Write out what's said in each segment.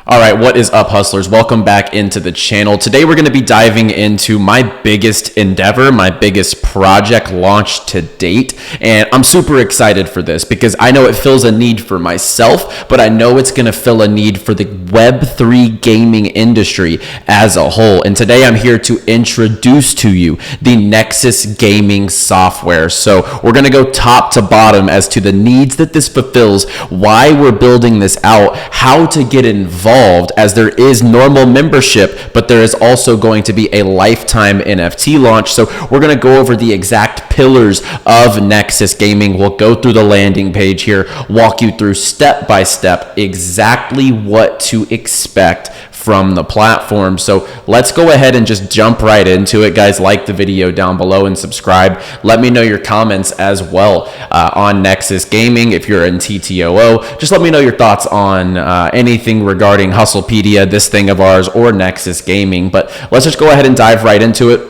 All right, what is up, hustlers? Welcome back into the channel. Today we're going to be diving into my biggest endeavor, my biggest project launch to date, and I'm super excited for this because I know it fills a need for myself, but I know it's going to fill a need for the Web3 gaming industry as a whole. And today I'm here to introduce to you the Nexus Gaming software. So we're going to go top to bottom as to the needs that this fulfills, why we're building this out, how to get involved, as there is normal membership, but there is also going to be a lifetime NFT launch. So we're going to go over the exact pillars of Nexus Gaming. We'll go through the landing page here, walk you through step by step exactly what to expect from the platform. So let's go ahead and just jump right into it, guys. Like the video down below and subscribe. Let me know your comments as well on Nexus Gaming. If you're in TTOO, just let me know your thoughts on anything regarding Hustlepedia, this thing of ours, or Nexus Gaming. But let's just go ahead and dive right into it.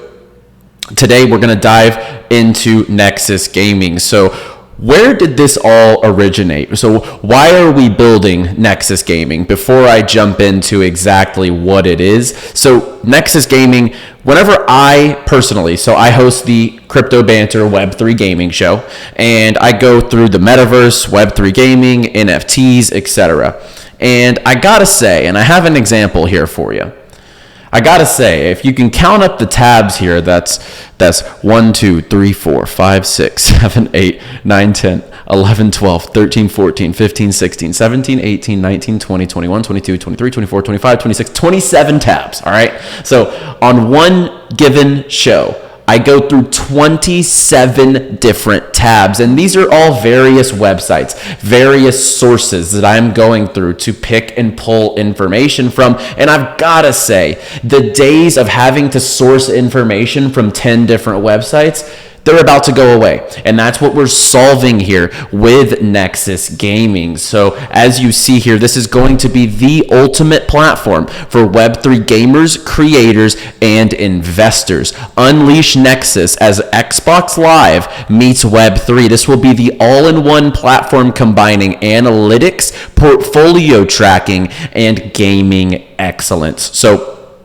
Today we're going to dive into Nexus Gaming. So where did this all originate? So why are we building Nexus Gaming? Before I jump into exactly what it is, so Nexus Gaming, whenever I personally, so I host the Crypto Banter Web3 gaming show, and I go through the metaverse, Web3 gaming, NFTs, etc. And I gotta say, and I have an example here for you. I gotta say, if you can count up the tabs here, that's 1, 2, 3, 4, 5, 6, 7, 8, 9, 10, 11, 12, 13, 14, 15, 16, 17, 18, 19, 20, 21, 22, 23, 24, 25, 26, 27 tabs, all right? So on one given show, I go through 27 different tabs, and these are all various websites, various sources that I'm going through to pick and pull information from. And I've got to say, the days of having to source information from 10 different websites, they're about to go away. And that's what we're solving here with Nexus Gaming. So as you see here, this is going to be the ultimate platform for Web3 gamers, creators, and investors. Unleash Nexus as Xbox Live meets Web3. This will be the all-in-one platform combining analytics, portfolio tracking, and gaming excellence. So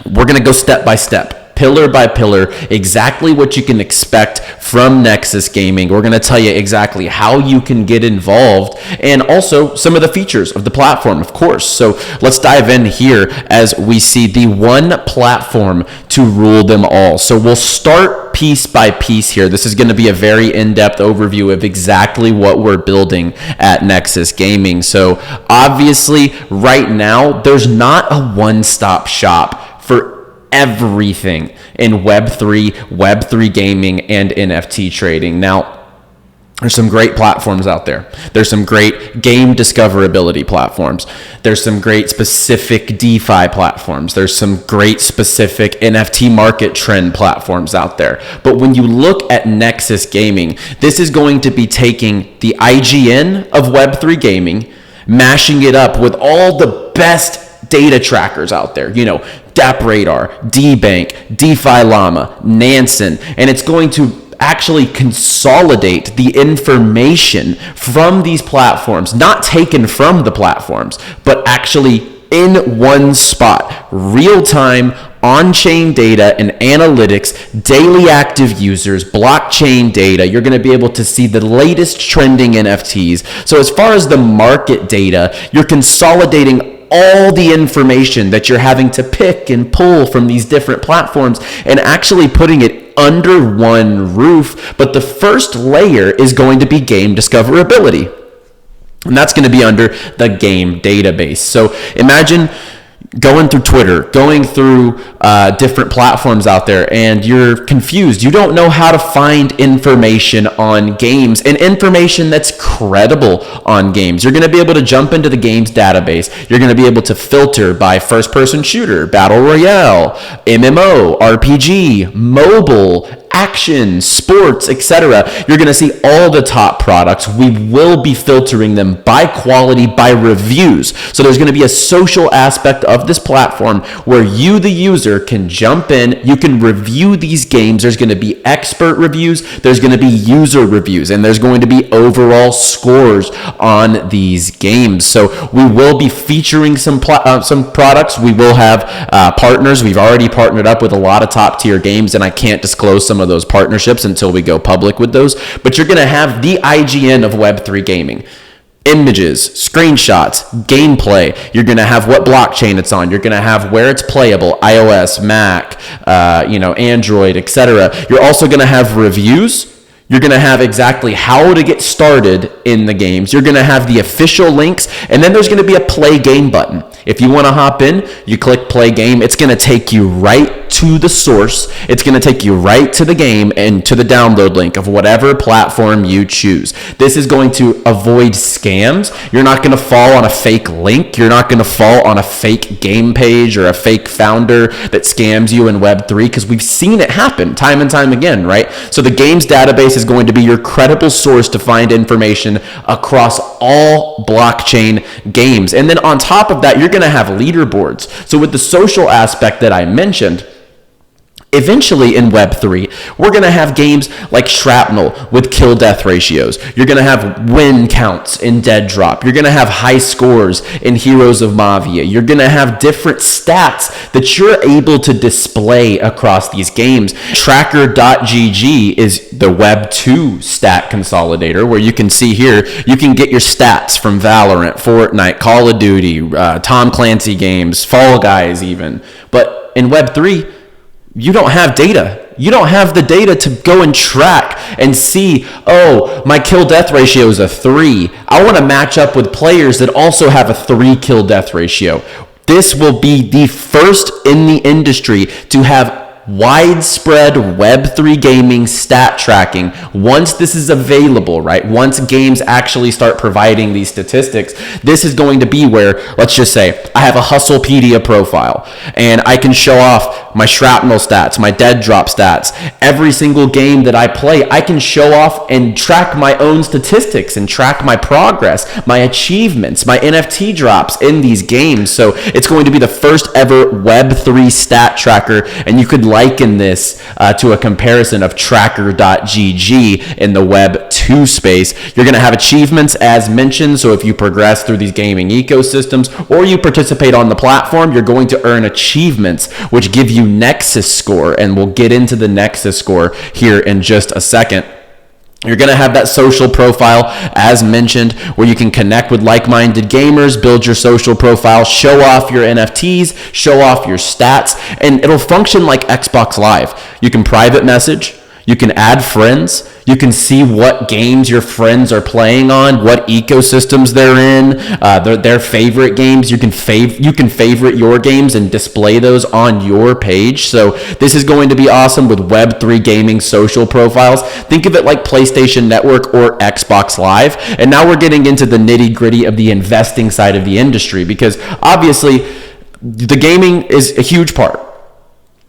we're going to go step by step, pillar by pillar, exactly what you can expect from Nexus Gaming. We're going to tell you exactly how you can get involved and also some of the features of the platform, of course. So let's dive in here as we see the one platform to rule them all. So we'll start piece by piece here. This is going to be a very in-depth overview of exactly what we're building at Nexus Gaming. So obviously right now, there's not a one-stop shop for everything in Web3 gaming, and NFT trading. Now, there's some great platforms out there. There's some great game discoverability platforms. There's some great specific DeFi platforms. There's some great specific NFT market trend platforms out there. But when you look at Nexus Gaming, this is going to be taking the IGN of Web3 gaming, mashing it up with all the best data trackers out there, you know, DappRadar, DBank, DeFi Llama, Nansen, and it's going to actually consolidate the information from these platforms, not taken from the platforms, but actually in one spot, real-time, on-chain data and analytics, daily active users, blockchain data. You're going to be able to see the latest trending NFTs. So as far as the market data, you're consolidating all the information that you're having to pick and pull from these different platforms and actually putting it under one roof. But the first layer is going to be game discoverability, and that's going to be under the game database. So imagine going through Twitter, going through different platforms out there, and you're confused. You don't know how to find information on games and information that's credible on games. You're going to be able to jump into the games database. You're going to be able to filter by first-person shooter, battle royale, MMO, RPG, mobile, action, sports, etc. You're going to see all the top products. We will be filtering them by quality, by reviews. So there's going to be a social aspect of this platform where you, the user, can jump in, you can review these games. There's going to be expert reviews, there's going to be user reviews, and there's going to be overall scores on these games. So we will be featuring some products. We will have partners. We've already partnered up with a lot of top tier games, and I can't disclose some of those partnerships until we go public with those. But you're going to have the IGN of Web3 gaming. Images, screenshots, gameplay. You're going to have what blockchain it's on. You're going to have where it's playable, iOS, Mac, Android, etc. You're also going to have reviews. You're going to have exactly how to get started in the games. You're going to have the official links, and then there's going to be a play game button. If you want to hop in, you click play game. It's going to take you right to the source. It's going to take you right to the game and to the download link of whatever platform you choose. This is going to avoid scams. You're not going to fall on a fake link. You're not going to fall on a fake game page or a fake founder that scams you in Web3, because we've seen it happen time and time again, right? So the games database is going to be your credible source to find information across all blockchain games. And then on top of that, you're going to have leaderboards. So with the social aspect that I mentioned, eventually in Web3, we're going to have games like Shrapnel with kill-death ratios. You're going to have win counts in Dead Drop. You're going to have high scores in Heroes of Mavia. You're going to have different stats that you're able to display across these games. Tracker.gg is the Web2 stat consolidator, where you can see here, you can get your stats from Valorant, Fortnite, Call of Duty, Tom Clancy games, Fall Guys even. But in Web3, you don't have data. You don't have the data to go and track and see, oh, my kill-death ratio is a 3. I want to match up with players that also have a 3 kill-death ratio. This will be the first in the industry to have widespread Web3 gaming stat tracking. Once this is available, right? Once games actually start providing these statistics, this is going to be where, let's just say, I have a Hustlepedia profile and I can show off my Shrapnel stats, my Dead Drop stats. Every single game that I play, I can show off and track my own statistics and track my progress, my achievements, my NFT drops in these games. So it's going to be the first ever Web3 stat tracker, and you could liken this to a comparison of tracker.gg in the Web2 space. You're going to have achievements as mentioned, so if you progress through these gaming ecosystems or you participate on the platform, you're going to earn achievements which give you Nexus score, and we'll get into the Nexus score here in just a second. You're going to have that social profile, as mentioned, where you can connect with like-minded gamers, build your social profile, show off your NFTs, show off your stats, and it'll function like Xbox Live. You can private message, you can add friends, you can see what games your friends are playing on, what ecosystems they're in, their favorite games. You can favorite your games and display those on your page. So this is going to be awesome with Web3 gaming social profiles. Think of it like PlayStation Network or Xbox Live. And now we're getting into the nitty-gritty of the investing side of the industry, because obviously the gaming is a huge part,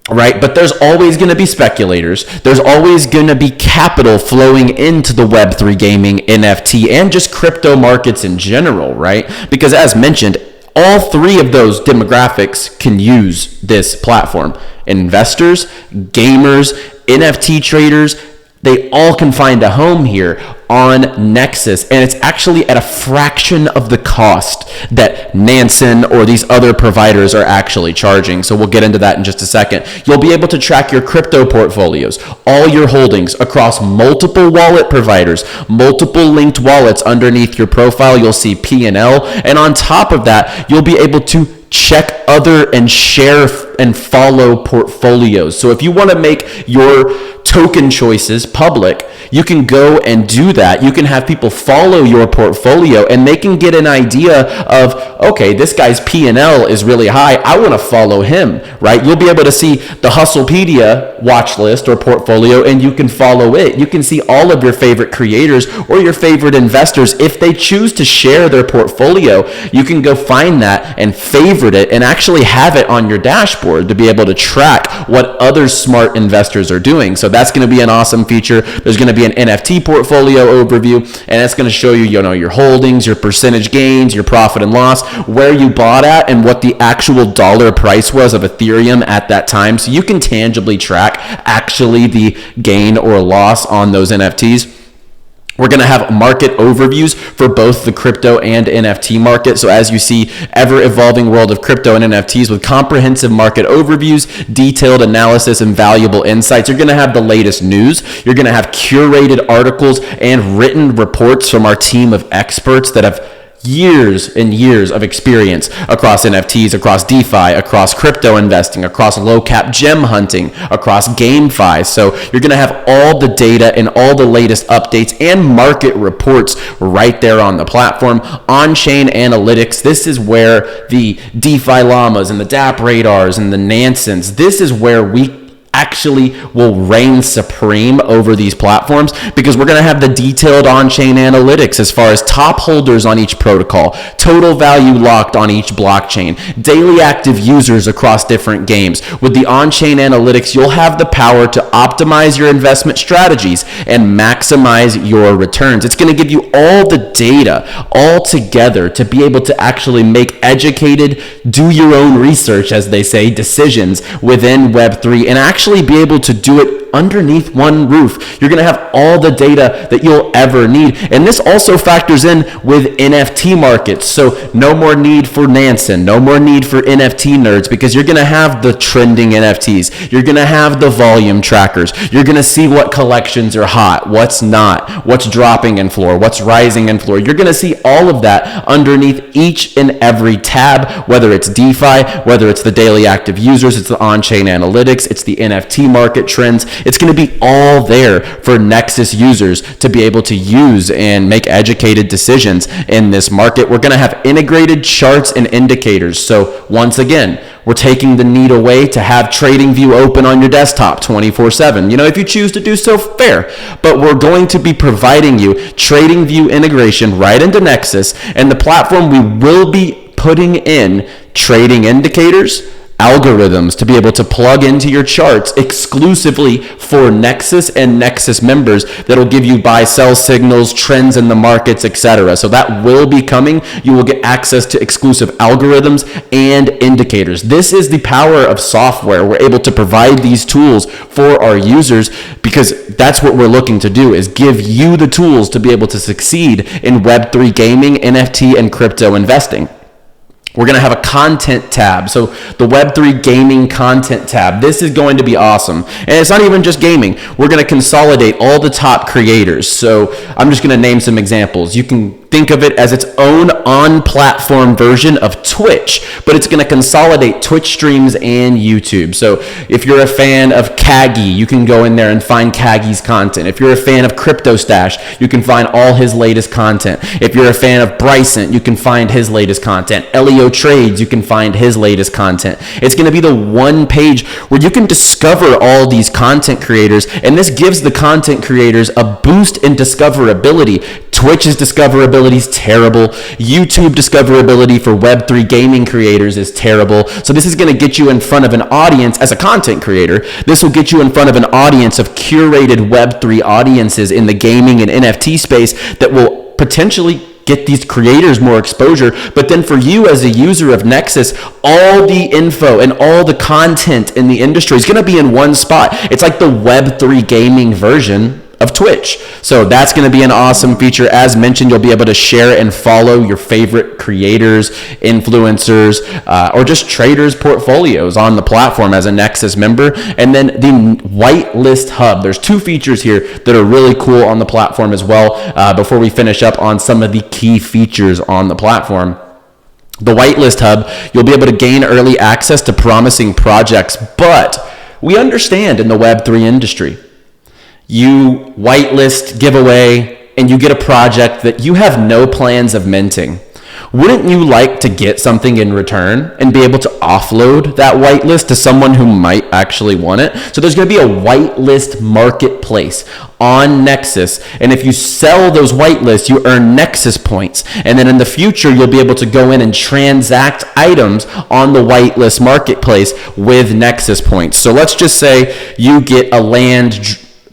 right? But there's always going to be speculators. There's always going to be capital flowing into the Web3 gaming, NFT, and just crypto markets in general, right? Because as mentioned, all three of those demographics can use this platform. Investors, gamers, NFT traders, they all can find a home here on Nexus, and it's actually at a fraction of the cost that Nansen or these other providers are actually charging. So we'll get into that in just a second. You'll be able to track your crypto portfolios, all your holdings across multiple wallet providers, multiple linked wallets underneath your profile. You'll see P&L, and on top of that, you'll be able to check other and share and follow portfolios. So if you want to make your token choices public, you can go and do that that, you can have people follow your portfolio and they can get an idea of, okay, this guy's P&L is really high. I want to follow him, right? You'll be able to see the Hustlepedia watch list or portfolio and you can follow it. You can see all of your favorite creators or your favorite investors. If they choose to share their portfolio, you can go find that and favorite it and actually have it on your dashboard to be able to track what other smart investors are doing. So that's going to be an awesome feature. There's going to be an NFT portfolio overview, and it's going to show you, your holdings, your percentage gains, your profit and loss, where you bought at, and what the actual dollar price was of Ethereum at that time. So you can tangibly track actually the gain or loss on those NFTs. We're going to have market overviews for both the crypto and NFT market. So as you see, ever evolving world of crypto and NFTs with comprehensive market overviews, detailed analysis, and valuable insights. You're going to have the latest news. You're going to have curated articles and written reports from our team of experts that have years and years of experience across NFTs, across DeFi, across crypto investing, across low cap gem hunting, across GameFi. So you're going to have all the data and all the latest updates and market reports right there on the platform. On-chain analytics, this is where the DeFi llamas and the DApp radars and the Nansons, this is where we actually will reign supreme over these platforms, because we're going to have the detailed on-chain analytics as far as top holders on each protocol, total value locked on each blockchain, daily active users across different games. With the on-chain analytics, you'll have the power to optimize your investment strategies and maximize your returns. It's going to give you all the data all together to be able to actually make educated, do your own research, as they say, decisions within Web3 and actually be able to do it underneath one roof. You're going to have all the data that you'll ever need. And this also factors in with NFT markets. So no more need for Nansen, no more need for NFT nerds, because you're going to have the trending NFTs. You're going to have the volume trackers. You're going to see what collections are hot, what's not, what's dropping in floor, what's rising in floor. You're going to see all of that underneath each and every tab, whether it's DeFi, whether it's the daily active users, it's the on-chain analytics, it's the NFT market trends. It's going to be all there for Nexus users to be able to use and make educated decisions in this market. We're going to have integrated charts and indicators. So once again, we're taking the need away to have TradingView open on your desktop 24/7. If you choose to do so, fair. But we're going to be providing you TradingView integration right into Nexus, and the platform we will be putting in trading indicators, algorithms to be able to plug into your charts exclusively for Nexus and Nexus members that'll give you buy sell signals, trends in the markets, etc. So that will be coming. You will get access to exclusive algorithms and indicators. This is the power of software. We're able to provide these tools for our users because that's what we're looking to do, is give you the tools to be able to succeed in Web3 gaming, NFT, and crypto investing. We're going to have a content tab. So the Web3 gaming content tab, this is going to be awesome. And it's not even just gaming. We're going to consolidate all the top creators. So I'm just going to name some examples. You can think of it as its own on-platform version of Twitch, but it's going to consolidate Twitch streams and YouTube. So if you're a fan of Kagi, you can go in there and find Kagi's content. If you're a fan of Crypto Stash, you can find all his latest content. If you're a fan of Bryson, you can find his latest content. Elio Trades, you can find his latest content. It's going to be the one page where you can discover all these content creators, and this gives the content creators a boost in discoverability. Twitch's discoverability is terrible. YouTube discoverability for Web3 gaming creators is terrible. So this is going to get you in front of an audience as a content creator. This will get you in front of an audience of curated Web3 audiences in the gaming and NFT space that will potentially get these creators more exposure. But then for you as a user of Nexus, all the info and all the content in the industry is going to be in one spot. It's like the Web3 gaming version of Twitch. So that's going to be an awesome feature. As mentioned, you'll be able to share and follow your favorite creators, influencers, or just traders' portfolios on the platform as a Nexus member. And then the whitelist hub. There's two features here that are really cool on the platform as well. Before we finish up on some of the key features on the platform. The whitelist hub, you'll be able to gain early access to promising projects, but we understand in the Web3 industry, you whitelist, give away, and you get a project that you have no plans of minting, wouldn't you like to get something in return and be able to offload that whitelist to someone who might actually want it? So there's going to be a whitelist marketplace on Nexus, and if you sell those whitelists, you earn Nexus points, and then in the future you'll be able to go in and transact items on the whitelist marketplace with Nexus points. So let's just say you get a land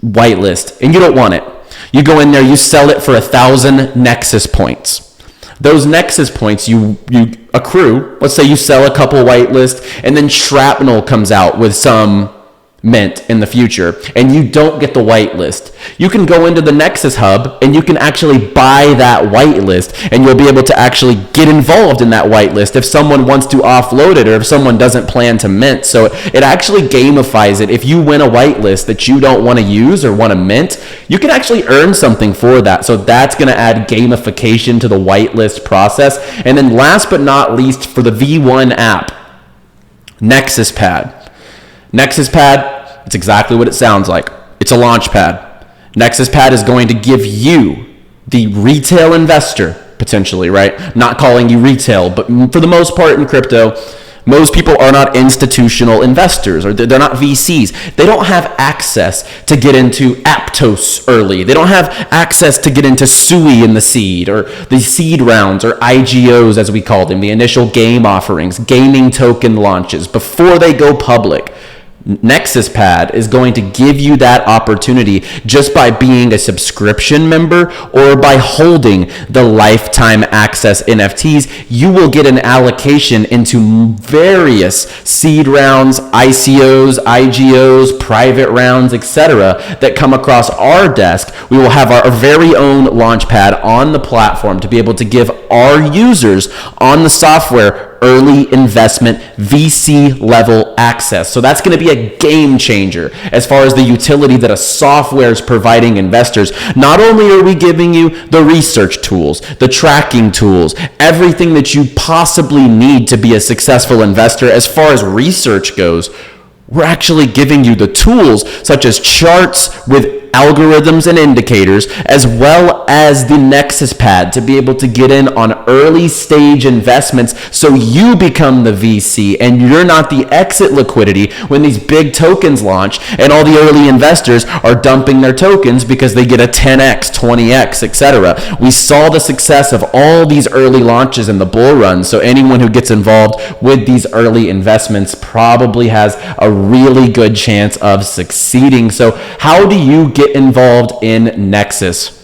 whitelist and you don't want it. You go in there, you sell it for 1,000 Nexus points. Those Nexus points you accrue. Let's say you sell a couple whitelists and then Shrapnel comes out with some mint in the future and you don't get the whitelist. You can go into the Nexus hub and you can actually buy that whitelist, and you'll be able to actually get involved in that whitelist if someone wants to offload it or if someone doesn't plan to mint. So it actually gamifies it. If you win a whitelist that you don't want to use or want to mint, you can actually earn something for that. So that's going to add gamification to the whitelist process. And then last but not least, for the V1 app, Nexus Pad. Nexus Pad, it's exactly what it sounds like. It's a launch pad. Nexus Pad is going to give you, the retail investor, potentially, right? Not calling you retail, but for the most part in crypto, most people are not institutional investors, or they're not VCs. They don't have access to get into Aptos early. They don't have access to get into SUI in the seed, or the seed rounds, or IGOs as we call them, the initial game offerings, gaming token launches before they go public. Nexus Pad is going to give you that opportunity just by being a subscription member or by holding the lifetime access NFTs. You will get an allocation into various seed rounds, ICOs, IGOs, private rounds, etc. that come across our desk. We will have our very own launchpad on the platform to be able to give our users on the software early investment VC level access. So that's going to be a game changer as far as the utility that a software is providing investors. Not only are we giving you the research tools, the tracking tools, everything that you possibly need to be a successful investor as far as research goes, we're actually giving you the tools such as charts with algorithms and indicators, as well as the Nexus Pad to be able to get in on early stage investments so you become the VC and you're not the exit liquidity when these big tokens launch and all the early investors are dumping their tokens because they get a 10x, 20x, etc. We saw the success of all these early launches in the bull run, so anyone who gets involved with these early investments probably has a really good chance of succeeding. So how do you get involved in Nexus?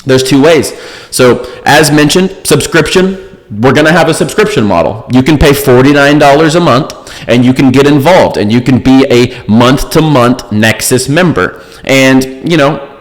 There's two ways. So as mentioned, subscription. We're going to have a subscription model. You can pay $49 a month and you can get involved and you can be a month-to-month Nexus member. And,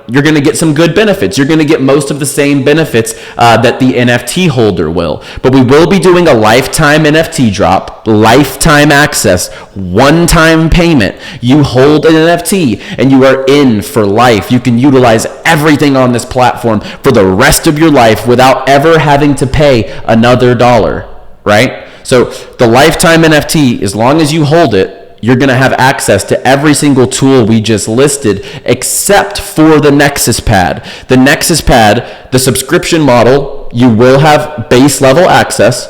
you're going to get some good benefits. You're going to get most of the same benefits that the NFT holder will. But we will be doing a lifetime NFT drop, lifetime access, one-time payment. You hold an NFT and you are in for life. You can utilize everything on this platform for the rest of your life without ever having to pay another dollar, right? So the lifetime NFT, as long as you hold it, you're going to have access to every single tool we just listed except for the Nexus Pad. The Nexus Pad, the subscription model, you will have base level access.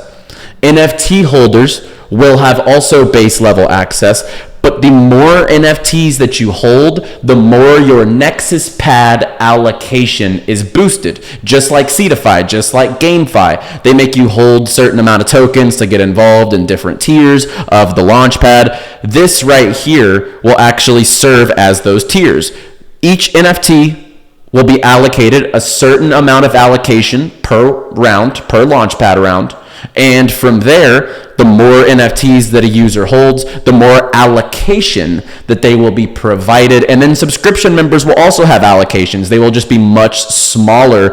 NFT holders will have also base level access. But the more NFTs that you hold, the more your Nexus Pad allocation is boosted. Just like Seedify, just like GameFi. They make you hold certain amount of tokens to get involved in different tiers of the Launchpad. This right here will actually serve as those tiers. Each NFT will be allocated a certain amount of allocation per round, per Launchpad round. And from there, the more NFTs that a user holds, the more allocation that they will be provided. And then subscription members will also have allocations. They will just be much smaller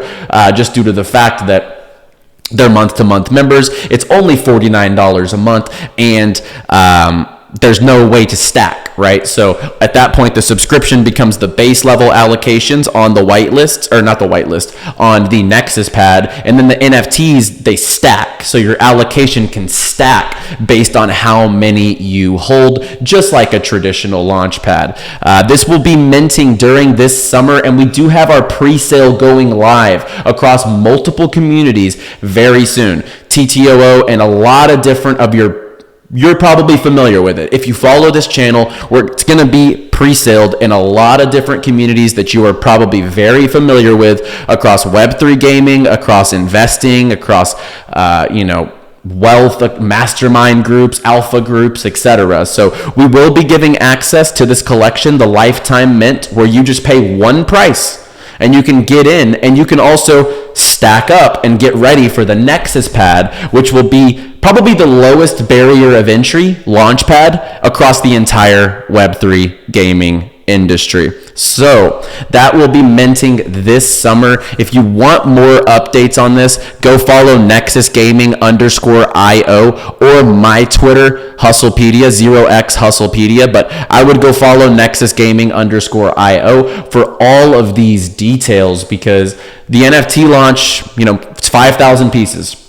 just due to the fact that they're month-to-month members. It's only $49 a month, and there's no way to stack, right? So at that point, the subscription becomes the base level allocations on the whitelist, or not the whitelist, on the Nexus pad. And then the NFTs, they stack. So your allocation can stack based on how many you hold, just like a traditional launch pad. This will be minting during this summer, and we do have our pre-sale going live across multiple communities very soon. TTOO and a lot of different of you're probably familiar with it. If you follow this channel, it's going to be pre-saled in a lot of different communities that you are probably very familiar with across Web3 gaming, across investing, across, wealth, mastermind groups, alpha groups, etc. So we will be giving access to this collection, the lifetime mint, where you just pay one price and you can get in, and you can also stack up and get ready for the Nexus pad, which will be probably the lowest barrier of entry launch pad across the entire Web3 gaming industry. So that will be minting this summer. If you want more updates on this, go follow Nexus Gaming _IO or my Twitter, Hustlepedia, 0x Hustlepedia, but I would go follow Nexus Gaming _IO for all of these details, because the NFT launch, it's 5,000 pieces.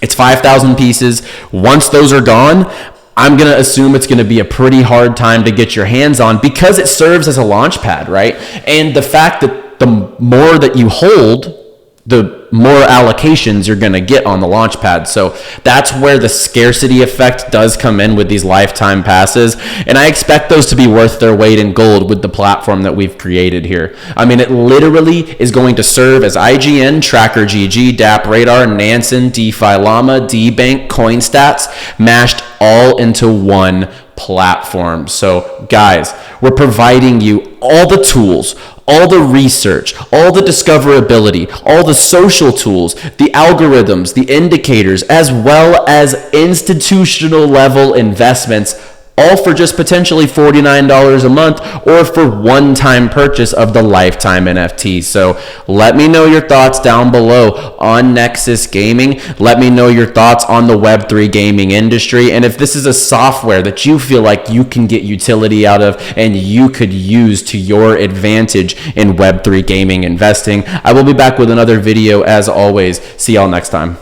It's 5,000 pieces. Once those are gone, I'm going to assume it's going to be a pretty hard time to get your hands on, because it serves as a launch pad, right? And the fact that the more that you hold, the more allocations you're going to get on the launch pad. So that's where the scarcity effect does come in with these lifetime passes. And I expect those to be worth their weight in gold with the platform that we've created here. I mean, it literally is going to serve as IGN, Tracker GG, DApp Radar, Nansen, DeFi Llama, DBank, CoinStats, mashed all into one platform. So guys, we're providing you all the tools, all the research, all the discoverability, all the social tools, the algorithms, the indicators, as well as institutional level investments, all for just potentially $49 a month, or for one-time purchase of the lifetime NFT. So let me know your thoughts down below on Nexus Gaming. Let me know your thoughts on the Web3 gaming industry, and if this is a software that you feel like you can get utility out of and you could use to your advantage in Web3 gaming investing. I will be back with another video as always. See y'all next time.